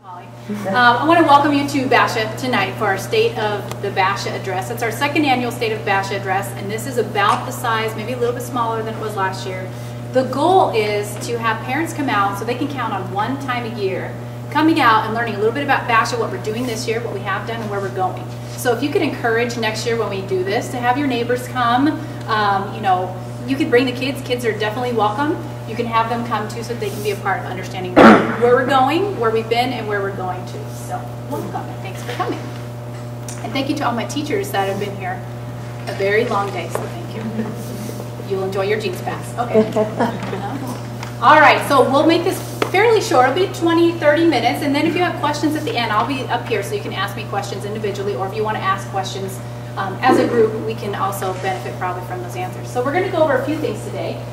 I want to welcome you to Basha tonight for our State of the Basha Address. It's our second annual State of Basha Address, and this is about the size, maybe a little bit smaller than it was last year. The goal is to have parents come out so they can count on one time a year, coming out and learning a little bit about Basha, what we're doing this year, what we have done, and where we're going. So if you could encourage next year when we do this to have your neighbors come, you could bring the kids. Kids are definitely welcome. You can have them come too so that they can be a part of understanding where we're going, where we've been, and where we're going to. So welcome and thanks for coming. And thank you to all my teachers that have been here. A very long day, so thank you. You'll enjoy your jeans pass. Okay. All right, so we'll make this fairly short. It'll be 20, 30 minutes, and then if you have questions at the end, I'll be up here so you can ask me questions individually, or if you want to ask questions as a group, we can also benefit probably from those answers. So we're going to go over a few things today.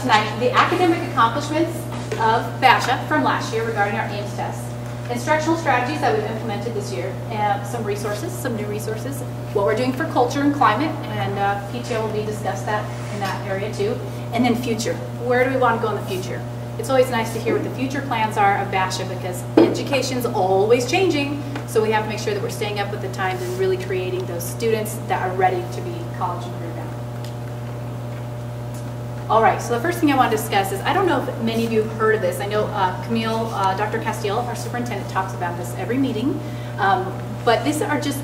Tonight, the academic accomplishments of Basha from last year regarding our AIMS test, instructional strategies that we've implemented this year, and some resources, some new resources, what we're doing for culture and climate, and PTO will be discussed that in that area too, and then future. Where do we want to go in the future? It's always nice to hear what the future plans are of Basha because education's always changing, so we have to make sure that we're staying up with the times and really creating those students that are ready to be college and career bound. All right, so the first thing I want to discuss is, I don't know if many of you have heard of this. I know Camille, Dr. Castile, our superintendent, talks about this every meeting, but these are just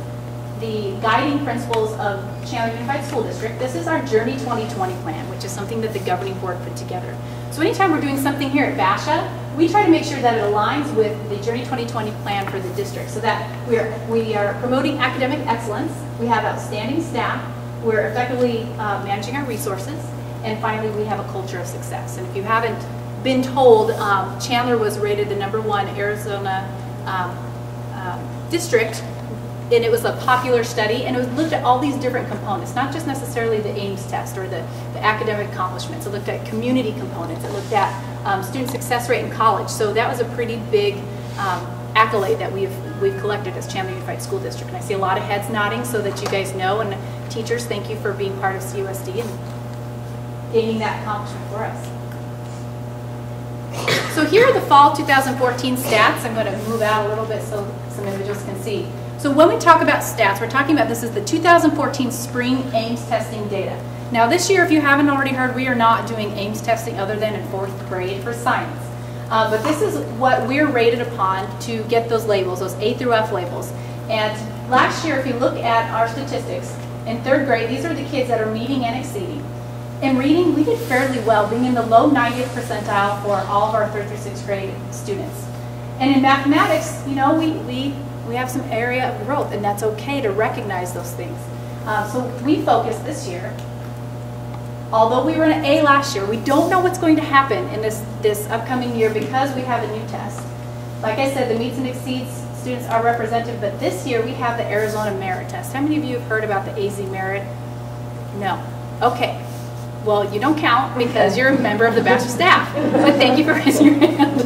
the guiding principles of Chandler Unified School District. This is our Journey 2020 plan, which is something that the governing board put together. So anytime we're doing something here at Basha, we try to make sure that it aligns with the Journey 2020 plan for the district so that we are promoting academic excellence, we have outstanding staff, we're effectively managing our resources, and finally we have a culture of success. And if you haven't been told, Chandler was rated the #1 Arizona district, and it was a popular study, and it was looked at all these different components, not just necessarily the AIMS test or the academic accomplishments. It looked at community components. It looked at student success rate in college. So that was a pretty big accolade that we've collected as Chandler Unified School District. And I see a lot of heads nodding so that you guys know. And teachers, thank you for being part of CUSD and gaining that accomplishment for us. So here are the fall 2014 stats. I'm going to move out a little bit so some individuals can see. So when we talk about stats, we're talking about this is the 2014 spring AIMS testing data. Now this year, if you haven't already heard, we are not doing AIMS testing other than in 4th grade for science. But this is what we're rated upon to get those labels, those A through F labels. And last year, if you look at our statistics, in 3rd grade, these are the kids that are meeting and exceeding. In reading, we did fairly well, being in the low 90th percentile for all of our 3rd through 6th grade students. And in mathematics, you know, we have some area of growth, and that's okay to recognize those things. So we focused this year, although we were in an A last year, we don't know what's going to happen in this upcoming year because we have a new test. Like I said, the meets and exceeds students are represented, but this year we have the Arizona Merit Test. How many of you have heard about the AZ Merit? No. Okay. Well, you don't count because you're a member of the Basha staff, but thank you for raising your hand.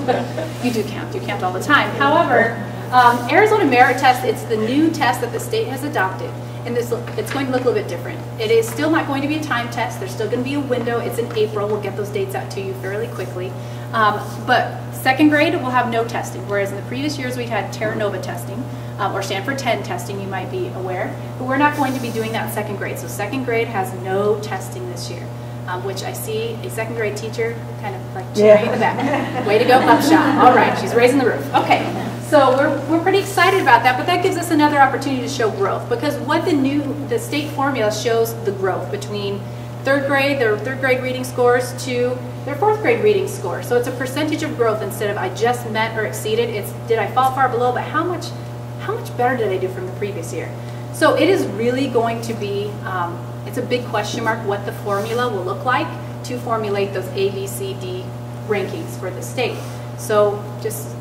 You do count. You count all the time. However, Arizona Merit Test, it's the new test that the state has adopted, and it's going to look a little bit different. It is still not going to be a time test. There's still going to be a window. It's in April. We'll get those dates out to you fairly quickly. But 2nd grade will have no testing, whereas in the previous years we had Terra Nova testing, or Stanford 10 testing, you might be aware. But we're not going to be doing that in 2nd grade. So 2nd grade has no testing this year, which I see a 2nd grade teacher kind of like cheering in the back. Way to go, Buckshot. All right, she's raising the roof. Okay. So we're pretty excited about that, but that gives us another opportunity to show growth because what the state formula shows the growth between 3rd grade, their 3rd grade reading scores to their 4th grade reading score. So it's a percentage of growth instead of I just met or exceeded. It's did I fall far below, but how much better did I do from the previous year? So it is really going to be, it's a big question mark what the formula will look like to formulate those A, B, C, D rankings for the state. So just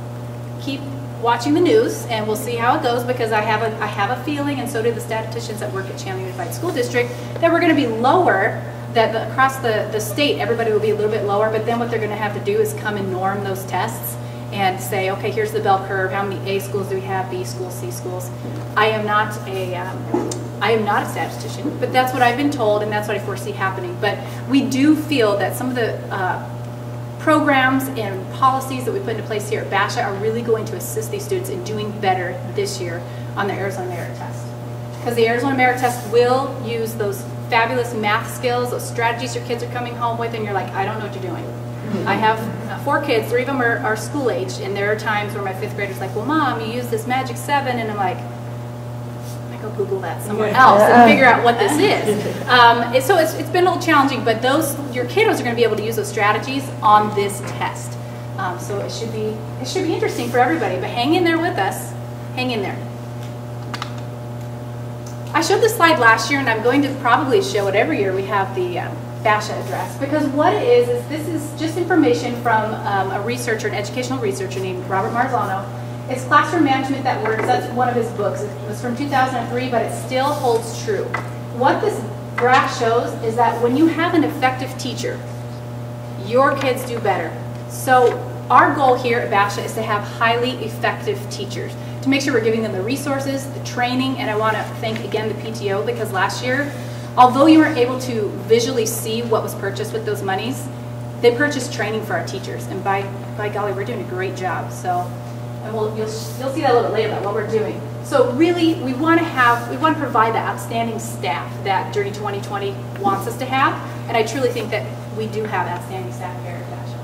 keep watching the news and we'll see how it goes because I have a feeling, and so do the statisticians that work at Chandler Unified School District, that we're going to be lower, that across the state everybody will be a little bit lower, but then what they're going to have to do is come and norm those tests and say, okay, here's the bell curve, how many A schools do we have, B schools, C schools. I am not a statistician, but that's what I've been told and that's what I foresee happening. But we do feel that some of the programs and policies that we put into place here at Basha are really going to assist these students in doing better this year on the Arizona Merit Test. Because the Arizona Merit Test will use those fabulous math skills, those strategies your kids are coming home with, and you're like, I don't know what you're doing. I have 4 kids, 3 of them are school aged, and there are times where my 5th grader's like, well, Mom, you use this magic 7, and I'm like, go Google that somewhere else and figure out what this is. So it's been a little challenging, but your kiddos are going to be able to use those strategies on this test. So it should be interesting for everybody. But hang in there with us. Hang in there. I showed this slide last year, and I'm going to probably show it every year we have the Basha address, because what it is this is just information from a researcher, an educational researcher named Robert Marzano. It's Classroom Management That Works. That's one of his books. It was from 2003, but it still holds true. What this graph shows is that when you have an effective teacher, your kids do better. So our goal here at Basha is to have highly effective teachers, to make sure we're giving them the resources, the training, and I want to thank again the PTO, because last year, although you weren't able to visually see what was purchased with those monies, they purchased training for our teachers, and by golly, we're doing a great job. So. And you'll see that a little bit later about what we're doing. So really, we want to provide the outstanding staff that Journey 2020 wants us to have, and I truly think that we do have outstanding staff here at Basha.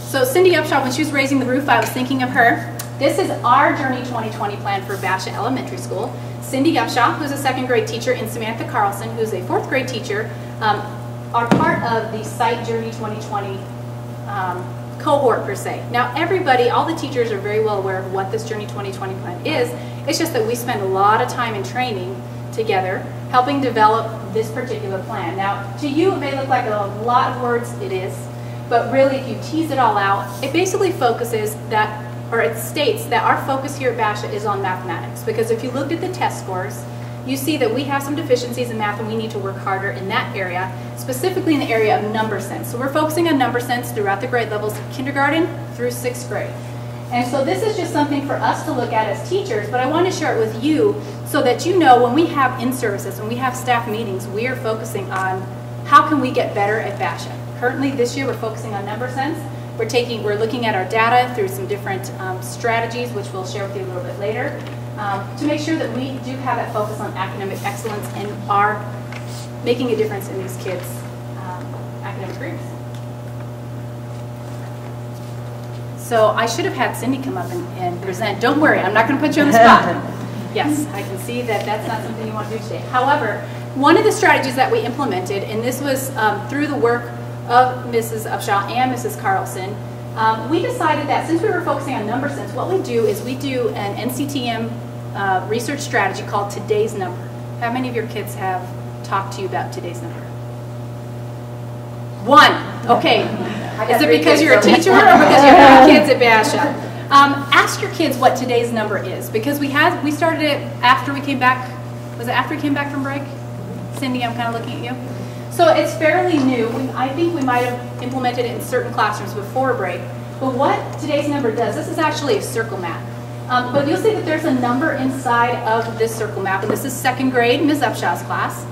So Cindy Upshaw, when she was raising the roof, I was thinking of her. This is our Journey 2020 plan for Basha Elementary School. Cindy Upshaw, who's a 2nd grade teacher, and Samantha Carlson, who's a 4th grade teacher, are part of the Site Journey 2020 cohort per se. Now everybody, all the teachers are very well aware of what this Journey 2020 plan is. It's just that we spend a lot of time in training together helping develop this particular plan. Now to you it may look like a lot of words, it is, but really if you tease it all out, it basically focuses that, or it states that our focus here at Basha is on mathematics, because if you looked at the test scores, you see that we have some deficiencies in math and we need to work harder in that area, specifically in the area of number sense. So we're focusing on number sense throughout the grade levels, kindergarten through 6th grade. And so this is just something for us to look at as teachers, but I want to share it with you so that you know when we have in-services, when we have staff meetings, we are focusing on how can we get better at Basha. Currently this year we're focusing on number sense. We're looking at our data through some different strategies, which we'll share with you a little bit later. To make sure that we do have that focus on academic excellence and are making a difference in these kids' academic careers. So I should have had Cindy come up and present. Don't worry, I'm not going to put you on the spot. Yes, I can see that that's not something you want to do today. However, one of the strategies that we implemented, and this was through the work of Mrs. Upshaw and Mrs. Carlson, we decided that since we were focusing on number sense, what we do is we do an NCTM research strategy called Today's Number. How many of your kids have talked to you about Today's Number? 1. Okay. Is it because you're a teacher or because you have kids at Basha? Ask your kids what today's number is, because we started it after we came back. Was it after we came back from break? Cindy, I'm kind of looking at you. So it's fairly new. I think we might have implemented it in certain classrooms before break. But what today's number does, this is actually a circle map. But you'll see that there's a number inside of this circle map, and this is 2nd grade, Ms. Upshaw's class.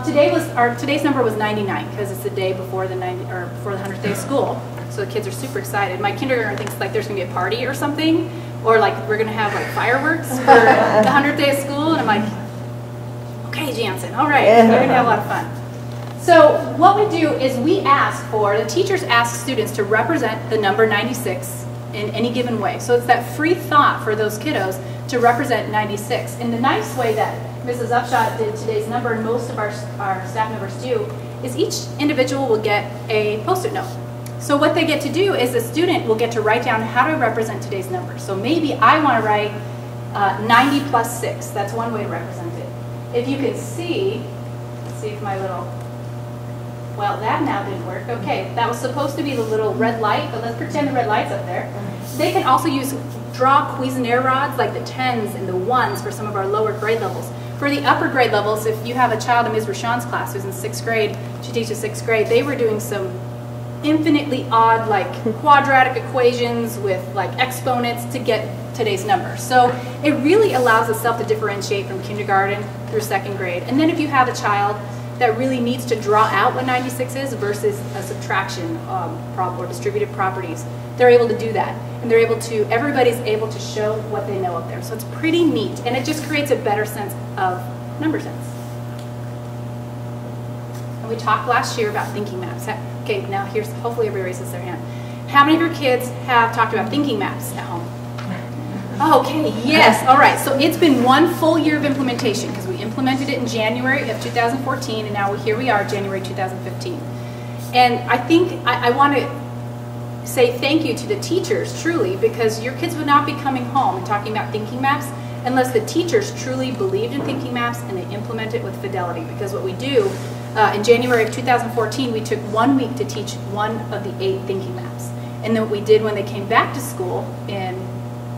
Today's number was 99 because it's the day before the 100th day of school. So the kids are super excited. My kindergarten thinks like there's gonna be a party or something, or like we're gonna have like fireworks for the 100th day of school, and I'm like, okay, Jansen, all right, we're gonna have a lot of fun. So what we do is the teachers ask students to represent the number 96 in any given way. So it's that free thought for those kiddos to represent 96. And the nice way that Mrs. Upshaw did today's number, and most of our staff members do, is each individual will get a Post-it note. So what they get to do is the student will get to write down how to represent today's number. So maybe I want to write 90 plus 6. That's one way to represent it. If you can see, let's see if my little, well, that now didn't work. Okay, that was supposed to be the little red light, but let's pretend the red light's up there. They can also draw Cuisenaire rods like the 10s and the 1s for some of our lower grade levels. For the upper grade levels, if you have a child in Ms. Rashawn's class who's in 6th grade, she teaches 6th grade, they were doing some infinitely odd like quadratic equations with like exponents to get today's number. So it really allows itself to differentiate from kindergarten through 2nd grade. And then if you have a child that really needs to draw out what 96 is versus a subtraction problem or distributed properties. They're able to do that. And they're able to, everybody's able to show what they know up there. So it's pretty neat. And it just creates a better sense of number sense. And we talked last year about thinking maps. Okay, now here's, hopefully everybody raises their hand. How many of your kids have talked about thinking maps at home? Okay, yes, all right. So it's been 1 full year of implementation because we implemented it in January of 2014 and now here we are, January 2015. And I think I want to say thank you to the teachers, truly, because your kids would not be coming home and talking about thinking maps unless the teachers truly believed in thinking maps and they implement it with fidelity. Because what we do, in January of 2014, we took 1 week to teach 1 of the 8 thinking maps. And then what we did when they came back to school in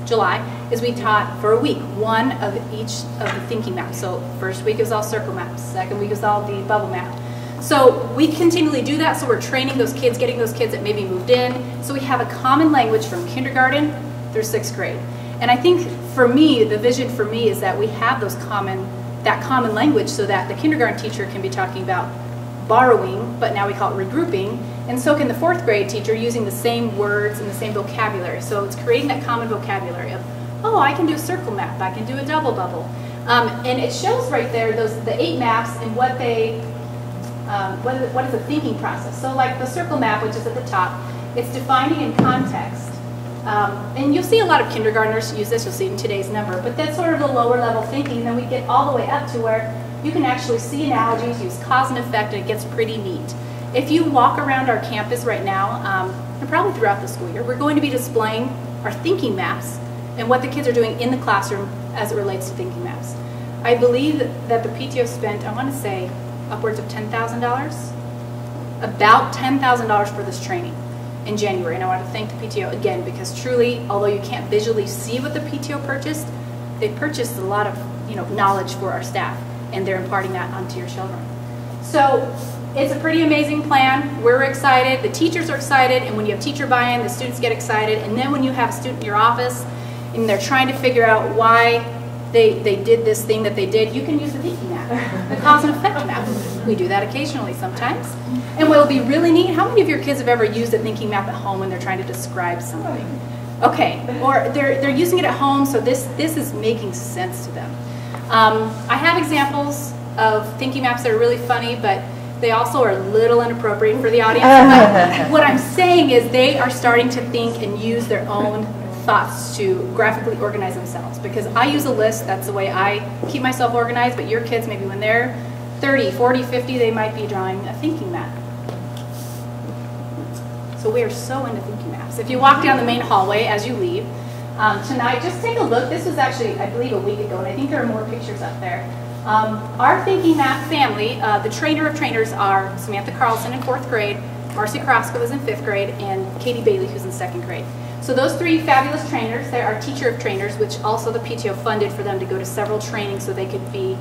July is we taught for a week 1 of each of the thinking maps. So first week was all circle maps, second week was all the bubble map. So we continually do that, so we're training those kids, getting those kids that maybe moved in. So we have a common language from kindergarten through 6th grade. And I think for me, the vision for me is that we have that common language so that the kindergarten teacher can be talking about borrowing, but now we call it regrouping, and so can the 4th grade teacher using the same words and the same vocabulary. So it's creating that common vocabulary of, oh, I can do a circle map, I can do a double bubble. And it shows right there the 8 maps and what they, what is the thinking process. So like the circle map, which is at the top, it's defining in context. And you'll see a lot of kindergartners use this, you'll see in today's number, but that's sort of the lower level thinking. Then we get all the way up to where you can actually see analogies, use cause and effect, and it gets pretty neat. If you walk around our campus right now, and probably throughout the school year, we're going to be displaying our thinking maps and what the kids are doing in the classroom as it relates to thinking maps. I believe that the PTO spent, I want to say, upwards of $10,000, about $10,000 for this training in January. And I want to thank the PTO again because truly, although you can't visually see what the PTO purchased, they purchased a lot of knowledge for our staff, and they're imparting that onto your children. So it's a pretty amazing plan. We're excited, the teachers are excited, and when you have teacher buy-in, the students get excited. And then when you have a student in your office and they're trying to figure out why they did this thing that they did, you can use the thinking map, the cause and effect map. We do that occasionally sometimes. And what will be really neat, how many of your kids have ever used a thinking map at home when they're trying to describe something? Okay, or they're using it at home, so this is making sense to them. I have examples of thinking maps that are really funny, but they also are a little inappropriate for the audience. But what I'm saying is they are starting to think and use their own thoughts to graphically organize themselves. Because I use a list, that's the way I keep myself organized, but your kids, maybe when they're 30, 40, 50, they might be drawing a thinking map. So we are so into thinking maps. If you walk down the main hallway as you leave, tonight, just take a look. This was actually, I believe, a week ago, and I think there are more pictures up there. Our thinking map family, the trainer of trainers are Samantha Carlson in 4th grade, Marcy Kraska was in 5th grade, and Katie Bailey, who's in 2nd grade. So those 3 fabulous trainers, they're our teacher of trainers, which also the PTO funded for them to go to several trainings so they could be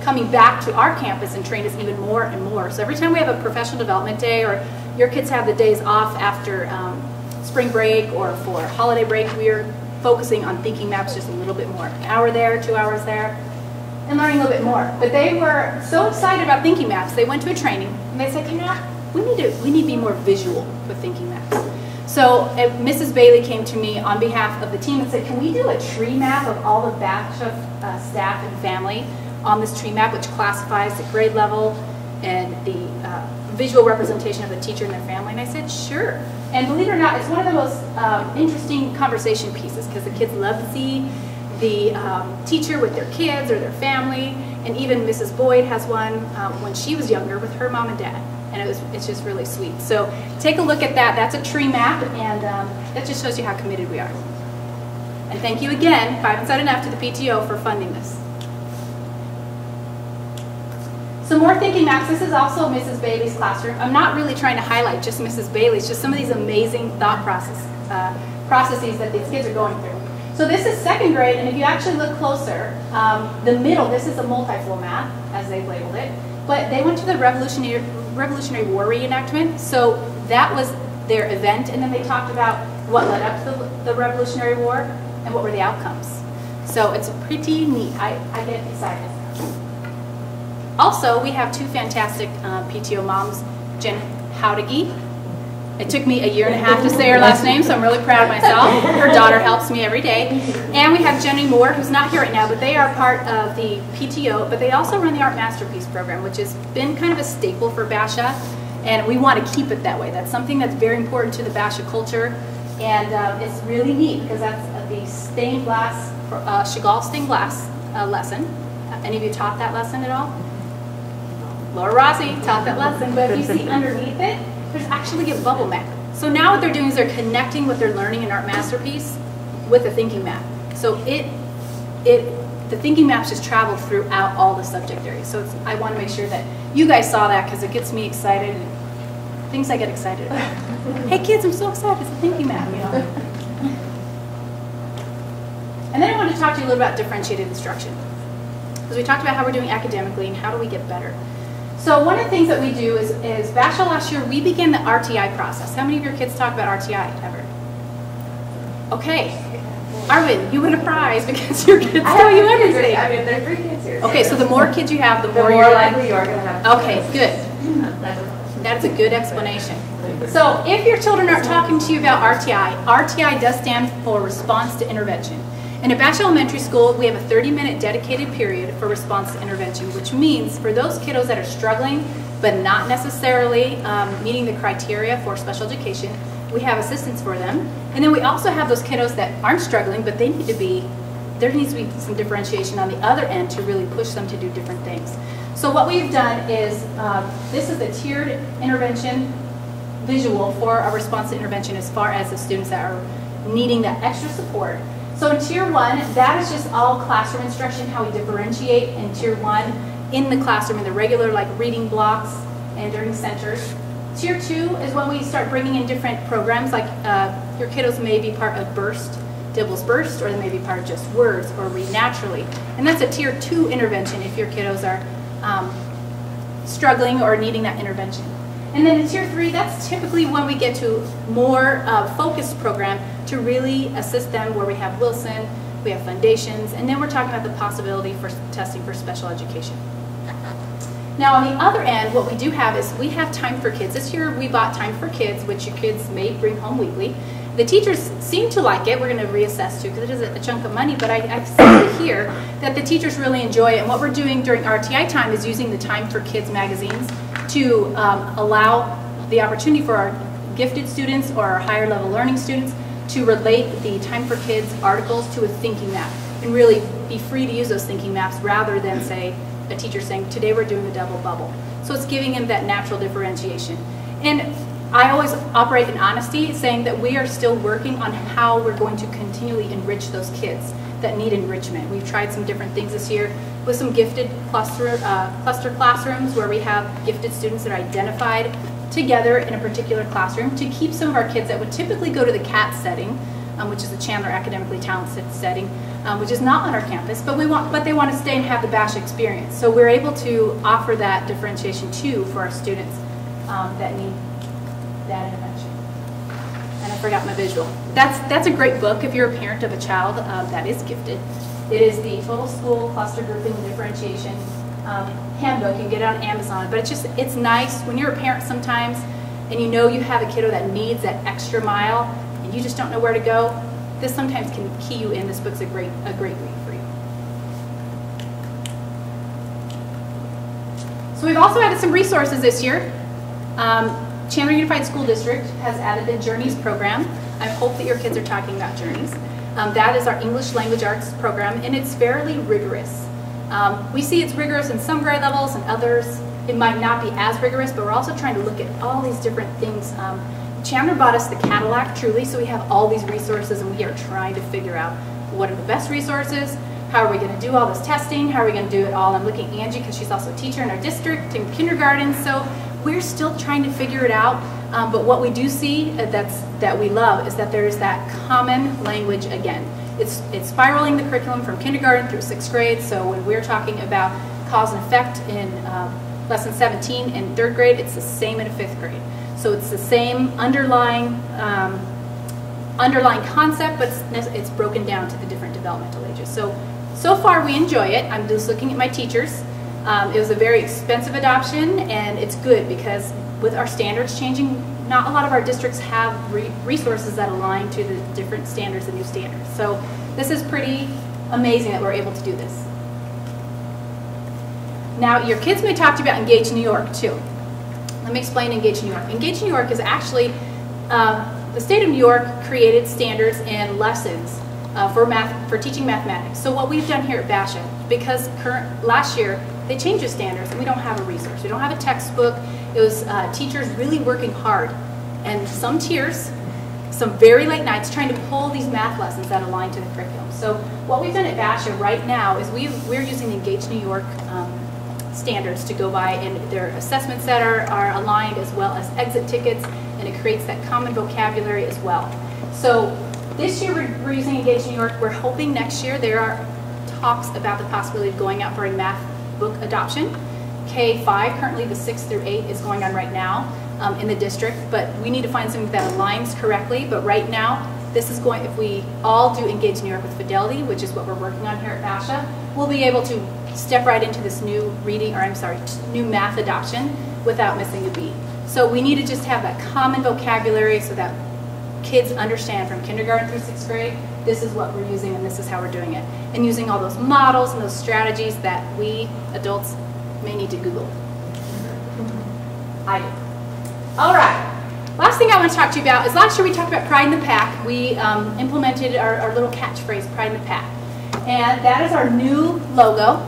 coming back to our campus and train us even more and more. So every time we have a professional development day, or your kids have the days off after spring break or for holiday break, we're focusing on thinking maps just a little bit more. An hour there, 2 hours there, and learning a little bit more. But they were so excited about thinking maps, they went to a training and they said, we need to be more visual with thinking maps. So Mrs. Bailey came to me on behalf of the team and said, can we do a tree map of all the batch of staff and family on this tree map, which classifies the grade level and the visual representation of the teacher and their family? And I said, sure. And believe it or not, it's one of the most interesting conversation pieces because the kids love to see the teacher with their kids or their family. And even Mrs. Boyd has one when she was younger with her mom and dad. And it's just really sweet. So take a look at that. That's a tree map, and that just shows you how committed we are. And thank you again, if I haven't said enough, to the PTO for funding this. Some more thinking maps. This is also Mrs. Bailey's classroom. I'm not really trying to highlight just Mrs. Bailey's, just some of these amazing thought processes that these kids are going through. So this is 2nd grade, and if you actually look closer, the middle, this is a multi-flow map, as they've labeled it, but they went to the Revolutionary War reenactment, so that was their event, and then they talked about what led up to the Revolutionary War and what were the outcomes. So it's pretty neat. I get excited. Also, we have two fantastic PTO moms, Jen Howdegi. It took me a year and a half to say her last name, so I'm really proud of myself. Her daughter helps me every day. And we have Jenny Moore, who's not here right now, but they are part of the PTO, but they also run the Art Masterpiece program, which has been kind of a staple for Basha, and we want to keep it that way. That's something that's very important to the Basha culture, and it's really neat because that's the stained glass, Chagall stained glass lesson. Any of you taught that lesson at all? Laura Rossi taught that lesson, but if you see underneath it, there's actually a bubble map. So now what they're doing is they're connecting what they're learning in Art Masterpiece with a thinking map. So the thinking maps just travel throughout all the subject areas. So I want to make sure that you guys saw that because it gets me excited. And things I get excited about. Hey kids, I'm so excited, it's a thinking map, you know. And then I wanted to talk to you a little about differentiated instruction. Because we talked about how we're doing academically and how do we get better. So one of the things that we do is Basha last year, we began the RTI process. How many of your kids talk about RTI ever? Okay. Arvin, you win a prize because your kids tell you everything. I mean, there are 3 kids here. Okay, so the more kids you have, the more likely you are going to have. Okay, good. That's a good explanation. So if your children aren't talking to you about RTI, RTI does stand for Response to Intervention. And at Basha Elementary School, we have a 30-minute dedicated period for response to intervention, which means for those kiddos that are struggling but not necessarily meeting the criteria for special education, we have assistance for them. And then we also have those kiddos that aren't struggling, but there needs to be some differentiation on the other end to really push them to do different things. So what we've done is, this is the tiered intervention visual for our response to intervention as far as the students that are needing that extra support. So in Tier 1, that is just all classroom instruction, how we differentiate in Tier 1 in the classroom in the regular like reading blocks and learning centers. Tier 2 is when we start bringing in different programs, like your kiddos may be part of Burst, Dibble's Burst, or they may be part of just Words or Read Naturally. And that's a Tier 2 intervention if your kiddos are struggling or needing that intervention. And then in Tier 3, that's typically when we get to more focused program to really assist them, where we have Wilson, we have Foundations, and then we're talking about the possibility for testing for special education. Now on the other end, what we do have is we have Time for Kids. This year we bought Time for Kids, which your kids may bring home weekly. The teachers seem to like it. We're going to reassess too, because it is a chunk of money, but I've seen here that the teachers really enjoy it. And what we're doing during RTI time is using the Time for Kids magazines to allow the opportunity for our gifted students or our higher level learning students to relate the Time for Kids articles to a thinking map and really be free to use those thinking maps rather than say a teacher saying today we're doing the double bubble. So it's giving them that natural differentiation. And I always operate in honesty, saying that we are still working on how we're going to continually enrich those kids that need enrichment. We've tried some different things this year with some gifted cluster classrooms where we have gifted students that are identified together in a particular classroom to keep some of our kids that would typically go to the CAT setting, which is the Chandler Academically Talented setting, which is not on our campus, but they want to stay and have the Basha experience. So we're able to offer that differentiation too for our students that need that intervention. And I forgot my visual. That's a great book if you're a parent of a child that is gifted. It is the Total School Cluster Grouping and Differentiation handbook. You can get it on Amazon, but it's nice when you're a parent sometimes and you know you have a kiddo that needs that extra mile and you just don't know where to go. This sometimes can key you in. This book's a great read for you. So we've also added some resources this year. Chandler Unified School District has added the Journeys program. I hope that your kids are talking about Journeys. That is our English Language Arts program, and it's fairly rigorous. We see it's rigorous in some grade levels, and others it might not be as rigorous, but we're also trying to look at all these different things. Chandler bought us the Cadillac, truly, so we have all these resources, and we are trying to figure out what are the best resources, how are we going to do all this testing, how are we going to do it all. I'm looking at Angie because she's also a teacher in our district in kindergarten, so we're still trying to figure it out. But what we do see that we love is that there is that common language again. It's spiraling the curriculum from kindergarten through 6th grade, so when we're talking about cause and effect in lesson 17 in 3rd grade, it's the same in 5th grade. So it's the same underlying concept, but it's broken down to the different developmental ages. So far we enjoy it. I'm just looking at my teachers. It was a very expensive adoption, and it's good because with our standards changing, not a lot of our districts have resources that align to the different standards and new standards. So this is pretty amazing that we're able to do this. Now, your kids may talk to you about Engage New York too. Let me explain Engage New York. Engage New York is actually, the state of New York created standards and lessons for teaching mathematics. So what we've done here at Basha, because last year they changed the standards and we don't have a resource. We don't have a textbook. It was teachers really working hard, and some tears, some very late nights trying to pull these math lessons that align to the curriculum. So what we've done at Basha right now is we're using the Engage New York standards to go by, and their assessments that are aligned, as well as exit tickets, and it creates that common vocabulary as well. So this year we're using Engage New York. We're hoping next year there are talks about the possibility of going out for a math book adoption. K-5, currently the 6th through 8th is going on right now in the district, but we need to find something that aligns correctly. But right now, this is going, if we all do Engage New York with Fidelity, which is what we're working on here at Basha, we'll be able to step right into this new new math adoption without missing a beat. So we need to just have that common vocabulary so that kids understand from kindergarten through 6th grade, this is what we're using and this is how we're doing it. And using all those models and those strategies that we adults may need to Google. I do. All right. Last thing I want to talk to you about is last year we talked about Pride in the Pack. We implemented our little catchphrase, Pride in the Pack. And that is our new logo.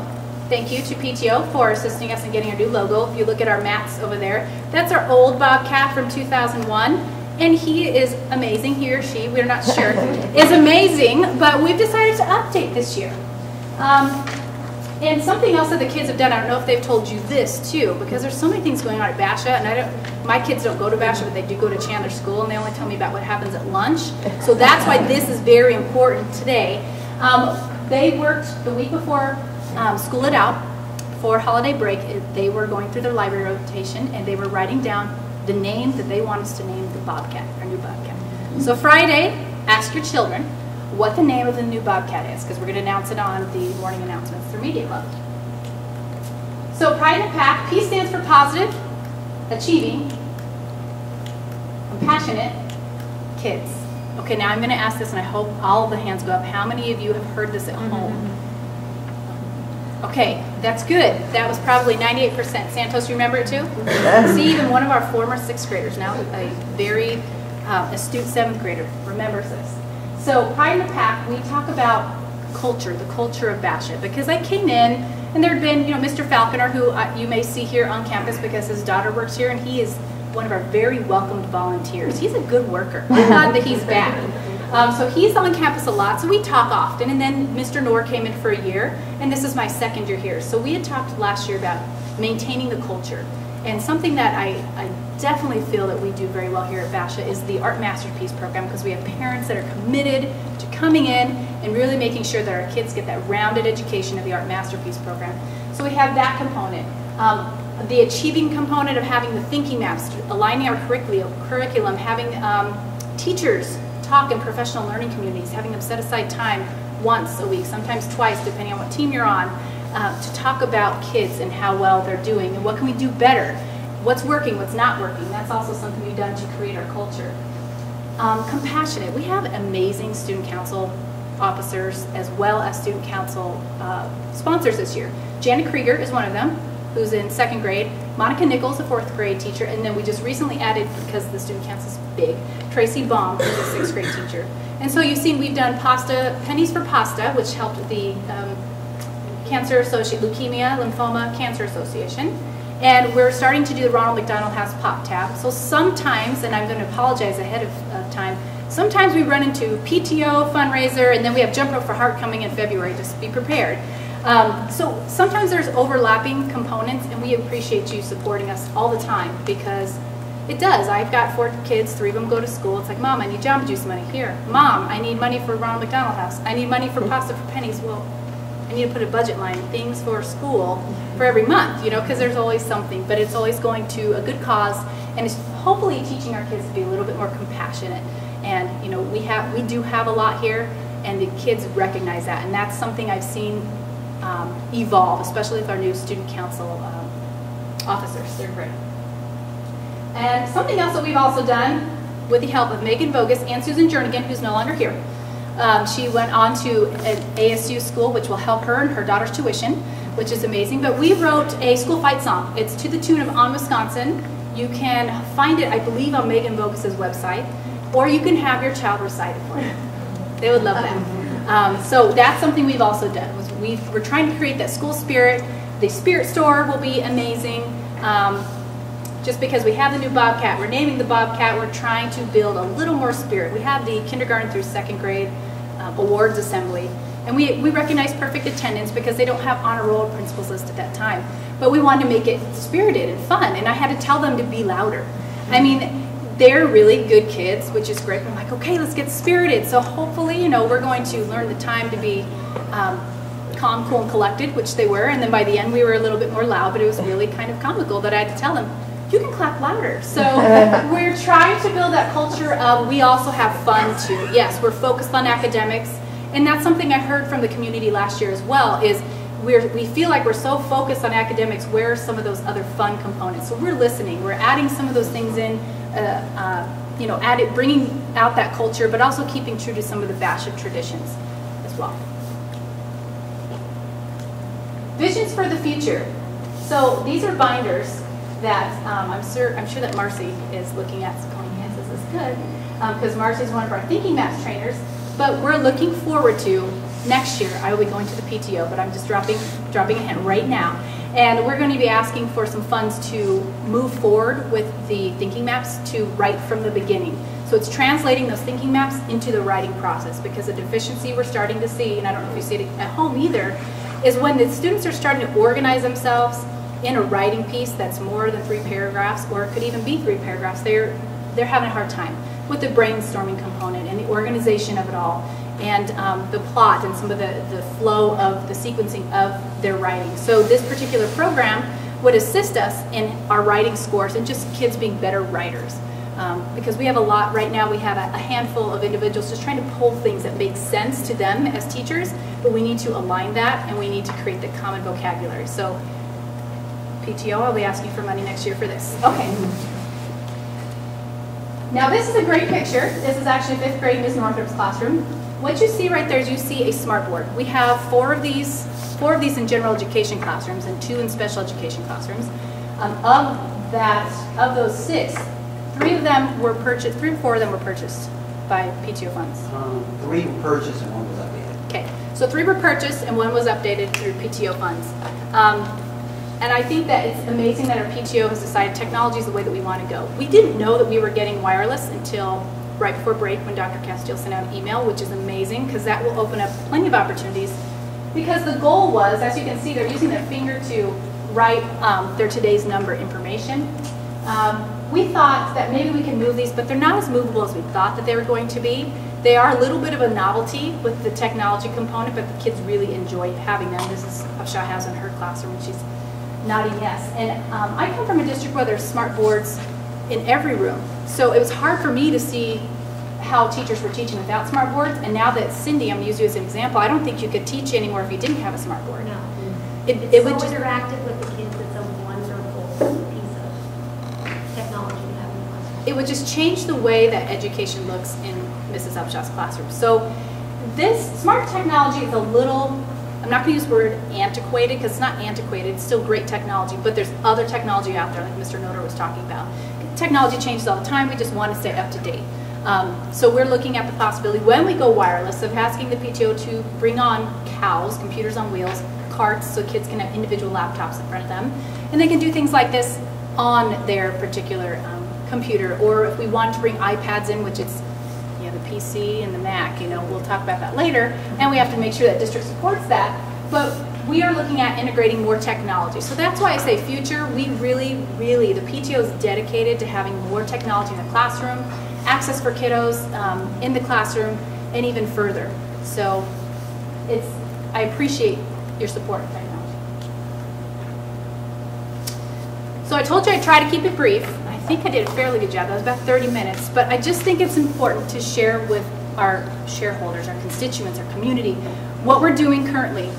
Thank you to PTO for assisting us in getting our new logo. If you look at our mats over there, that's our old Bobcat from 2001. And he is amazing, he or she, we're not sure, is amazing, but we've decided to update this year. And something else that the kids have done, I don't know if they've told you this too, because there's so many things going on at Basha, and my kids don't go to Basha, but they do go to Chandler School, and they only tell me about what happens at lunch. So that's why this is very important today. They worked the week before school let out for holiday break. They were going through their library rotation, and they were writing down the name that they want us to name the Bobcat, our new Bobcat. So Friday, ask your children what the name of the new Bobcat is, because we're going to announce it on the morning announcements through Media Club. So Pride in the Pack, P stands for positive, achieving, compassionate, kids. Okay, now I'm going to ask this, and I hope all the hands go up. How many of you have heard this at home? Okay, that's good. That was probably 98%. Santos, you remember it too? See, even one of our former 6th graders, now a very astute 7th grader, remembers this. So Pride in the Pack, we talk about culture, the culture of Basha, because I came in and there had been, Mr. Falconer, who you may see here on campus because his daughter works here, and he is one of our very welcomed volunteers. He's a good worker. I'm glad that he's back. So he's on campus a lot, so we talk often. And then Mr. Knorr came in for a year, and this is my 2nd year here. So we had talked last year about maintaining the culture. And something that I definitely feel that we do very well here at Basha is the Art Masterpiece program, because we have parents that are committed to coming in and really making sure that our kids get that rounded education of the Art Masterpiece program. So we have that component. The achieving component of having the thinking maps, aligning our curriculum, having teachers talk in professional learning communities, having them set aside time once a week, sometimes twice, depending on what team you're on, to talk about kids and how well they're doing and what can we do better, what's working, what's not working. That's also something we've done to create our culture. Compassionate. We have amazing student council officers as well as student council sponsors this year. Janet Krieger is one of them, who's in 2nd grade. Monica Nichols, a 4th grade teacher, and then we just recently added, because the student council is big, Tracy Baum, who's a 6th grade teacher. And so you've seen we've done Pennies for Pasta, which helped the Leukemia, Lymphoma Cancer Association. And we're starting to do the Ronald McDonald House Pop Tab. So sometimes, and I'm going to apologize ahead of time, sometimes we run into PTO, fundraiser, and then we have Jump Rope for Heart coming in February. Just be prepared. So sometimes there's overlapping components, and we appreciate you supporting us all the time, because it does. I've got 4 kids, 3 of them go to school. It's like, Mom, I need Jamba Juice money. Here. Mom, I need money for Ronald McDonald House. I need money for Pasta for Pennies. Well, I need to put a budget line, things for school for every month, because there's always something, but it's always going to a good cause, and it's hopefully teaching our kids to be a little bit more compassionate. And we do have a lot here, and the kids recognize that, and that's something I've seen evolve, especially with our new student council officers. They're great. And something else that we've also done with the help of Megan Vogus and Susan Jernigan, who's no longer here. She went on to an ASU school, which will help her and her daughter's tuition, which is amazing. But we wrote a school fight song. It's to the tune of On Wisconsin. You can find it, I believe, on Megan Vogus's website, or you can have your child recite it for you. They would love that. So that's something we've also done. We're trying to create that school spirit. The Spirit Store will be amazing. Just because we have the new Bobcat, we're naming the Bobcat, we're trying to build a little more spirit. We have the kindergarten through second grade awards assembly, and we recognize perfect attendance because they don't have honor roll or principals list at that time. But we wanted to make it spirited and fun, and I had to tell them to be louder. I mean, they're really good kids, which is great. I'm like, okay, let's get spirited. So hopefully, we're going to learn the time to be calm, cool, and collected, which they were, and then by the end we were a little bit more loud, but it was really kind of comical that I had to tell them, you can clap louder. So we're trying to build that culture of we also have fun too. Yes, we're focused on academics, and that's something I heard from the community last year as well, is we feel like we're so focused on academics, where are some of those other fun components? So we're listening, we're adding some of those things in, bringing out that culture, but also keeping true to some of the Basham traditions as well. Visions for the future. So these are binders that I'm sure that Marcy is looking at, going, yes, this is good, because Marcy's one of our Thinking Maps trainers. But we're looking forward to next year. I will be going to the PTO, but I'm just dropping a hint right now. And we're going to be asking for some funds to move forward with the Thinking Maps to write from the beginning. So it's translating those thinking maps into the writing process, because the deficiency we're starting to see, and I don't know if you see it at home either, is when the students are starting to organize themselves in a writing piece that's more than 3 paragraphs, or it could even be 3 paragraphs, they're having a hard time with the brainstorming component and the organization of it all, and the plot and some of the flow of the sequencing of their writing. So this particular program would assist us in our writing scores and just kids being better writers. Because we have a lot, right now we have a handful of individuals just trying to pull things that make sense to them as teachers, but we need to align that and we need to create the common vocabulary. So PTO, I'll be asking for money next year for this. Okay. Now this is a great picture. This is actually 5th grade Ms. Northrup's classroom. What you see right there is you see a smartboard. We have 4 of these in general education classrooms and 2 in special education classrooms. Of those 6, 3 of them were purchased, 3 or 4 of them were purchased by PTO funds. 3 were purchased and 1 was updated. Okay, so 3 were purchased and 1 was updated through PTO funds. And I think that it's amazing that our PTO has decided technology is the way that we want to go. We didn't know that we were getting wireless until right before break when Dr. Castile sent out an email, which is amazing because that will open up plenty of opportunities. Because the goal was, as you can see, they're using their finger to write their today's number information. We thought that maybe we can move these, but they're not as movable as we thought that they were going to be. They are a little bit of a novelty with the technology component, but the kids really enjoy having them. This is Upshaw has in her classroom, and she's nodding yes. And I come from a district where there's smart boards in every room. So it was hard for me to see how teachers were teaching without smart boards. And now that Cindy, I'm going to use you as an example, I don't think you could teach anymore if you didn't have a smart board. No. It would so just interactive with the kids. It's a wonderful piece of technology to have in the classroom. It would just change the way that education looks in Mrs. Upshaw's classroom. So this smart technology is a little, I'm not going to use the word antiquated because it's not antiquated, it's still great technology, but there's other technology out there like Mr. Noder was talking about. Technology changes all the time, we just want to stay up to date. So we're looking at the possibility when we go wireless of asking the PTO to bring on COWs, computers on wheels, carts, so kids can have individual laptops in front of them. And they can do things like this on their particular computer, or if we want to bring iPads in, which it's the PC and the Mac, we'll talk about that later, and we have to make sure that district supports that, but we are looking at integrating more technology. So that's why I say future, we really, the PTO is dedicated to having more technology in the classroom, access for kiddos in the classroom, and even further. So I appreciate your support of technology. So I told you I'd try to keep it brief. I think I did a fairly good job. That was about 30 minutes, but I just think it's important to share with our shareholders, our constituents, our community, what we're doing currently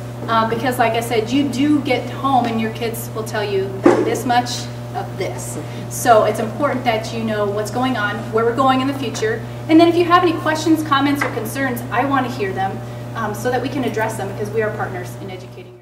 Because like I said, you do get home and your kids will tell you this much of this. So it's important that you know what's going on, where we're going in the future, and then if you have any questions, comments, or concerns, I want to hear them so that we can address them because we are partners in educating.